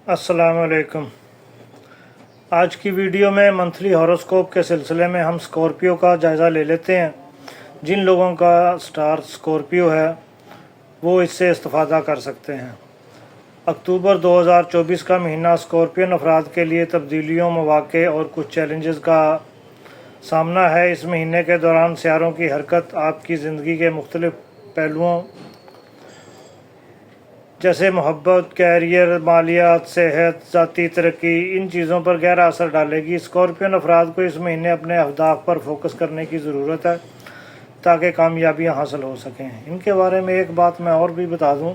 अस्सलाम वालेकुम। आज की वीडियो में मंथली हॉरोस्कोप के सिलसिले में हम स्कॉर्पियो का जायज़ा ले लेते हैं। जिन लोगों का स्टार स्कॉर्पियो है वो इससे इस्तिफ़ादा कर सकते हैं। अक्टूबर 2024 का महीना स्कॉर्पियन अफराद के लिए तब्दीलियों, मौक़े और कुछ चैलेंजेस का सामना है। इस महीने के दौरान सियारों की हरकत आपकी ज़िंदगी के मुख्तलिफ़ पहलुओं जैसे मोहब्बत, कैरियर, मालियात, सेहत, ज़ाती तरक्की, इन चीज़ों पर गहरा असर डालेगी। स्कॉर्पियन अफराद को इस महीने अपने अहदाफ पर फोकस करने की ज़रूरत है ताकि कामयाबियाँ हासिल हो सकें। इनके बारे में एक बात मैं और भी बता दूं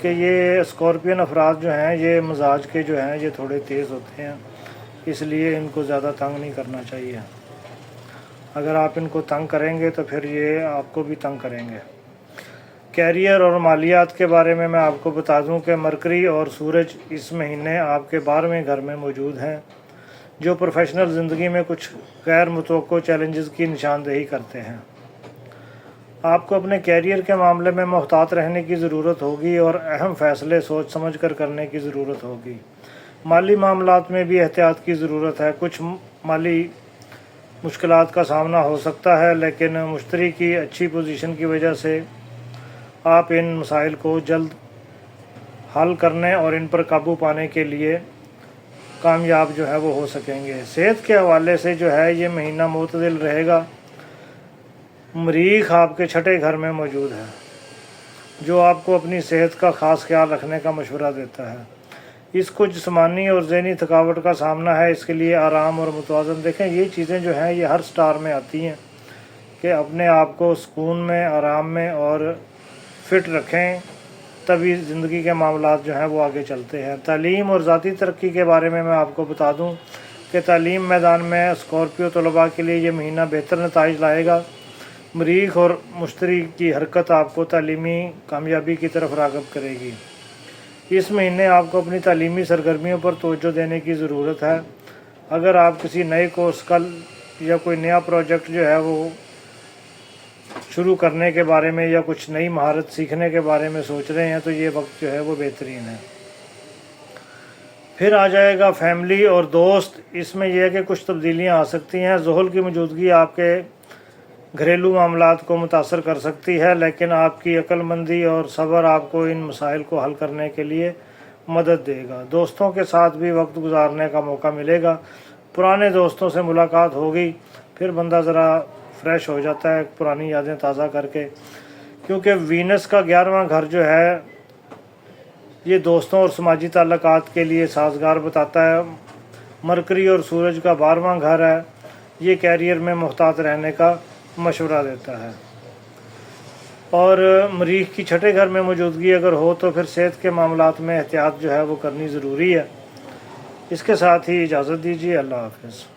कि ये स्कॉर्पियन अफराद जो हैं ये मिजाज के जो हैं ये थोड़े तेज़ होते हैं, इसलिए इनको ज़्यादा तंग नहीं करना चाहिए। अगर आप इनको तंग करेंगे तो फिर ये आपको भी तंग करेंगे। कैरियर और मालियात के बारे में मैं आपको बता दूं कि मरकरी और सूरज इस महीने आपके 12वें घर में मौजूद हैं, जो प्रोफेशनल ज़िंदगी में कुछ गैर मुतवक्को चैलेंजेस की निशानदेही करते हैं। आपको अपने कैरियर के मामले में मुहतात रहने की ज़रूरत होगी और अहम फ़ैसले सोच समझ कर करने की ज़रूरत होगी। माली मामलात में भी एहतियात की ज़रूरत है। कुछ माली मुश्किलात का सामना हो सकता है, लेकिन मुश्तरी की अच्छी पोजीशन की वजह से आप इन मसाइल को जल्द हल करने और इन पर काबू पाने के लिए कामयाब जो है वो हो सकेंगे। सेहत के हवाले से जो है ये महीना मुतदिल रहेगा। मरीख आपके छठे घर में मौजूद है, जो आपको अपनी सेहत का ख़ास ख्याल रखने का मशवरा देता है। इसको जिस्मानी और ज़हनी थकावट का सामना है, इसके लिए आराम और मुतवाज़न देखें। ये चीज़ें जो हैं ये हर स्टार में आती हैं कि अपने आप को सुकून में, आराम में और फिट रखें, तभी ज़िंदगी के मामलात जो हैं वो आगे चलते हैं। तालीम और ज़ाती तरक्की के बारे में मैं आपको बता दूं कि तालीम मैदान में स्कॉर्पियो तलबा के लिए ये महीना बेहतर नताइज लाएगा। मरीख और मुश्तरी की हरकत आपको तालीमी कामयाबी की तरफ राग़िब करेगी। इस महीने आपको अपनी तालीमी सरगर्मियों पर तवज्जो देने की ज़रूरत है। अगर आप किसी नए कोर्स का या कोई नया प्रोजेक्ट जो है वो शुरू करने के बारे में या कुछ नई महारत सीखने के बारे में सोच रहे हैं तो ये वक्त जो है वो बेहतरीन है। फिर आ जाएगा फैमिली और दोस्त। इसमें यह है कि कुछ तब्दीलियां आ सकती हैं। ज़ुहल की मौजूदगी आपके घरेलू मामलात को मुतासर कर सकती है, लेकिन आपकी अक्लमंदी और सब्र आपको इन मसाइल को हल करने के लिए मदद देगा। दोस्तों के साथ भी वक्त गुजारने का मौका मिलेगा। पुराने दोस्तों से मुलाकात होगी, फिर बंदा ज़रा फ्रेश हो जाता है पुरानी यादें ताज़ा करके, क्योंकि वीनस का 11वां घर जो है ये दोस्तों और समाजी ताल्लुकात के लिए साजगार बताता है। मरकरी और सूरज का 12वां घर है, ये कैरियर में मुहतात रहने का मशवरा देता है। और मरीख की छठे घर में मौजूदगी अगर हो तो फिर सेहत के मामलात में एहतियात जो है वो करनी ज़रूरी है। इसके साथ ही इजाज़त दीजिए। अल्लाह हाफ़िज़।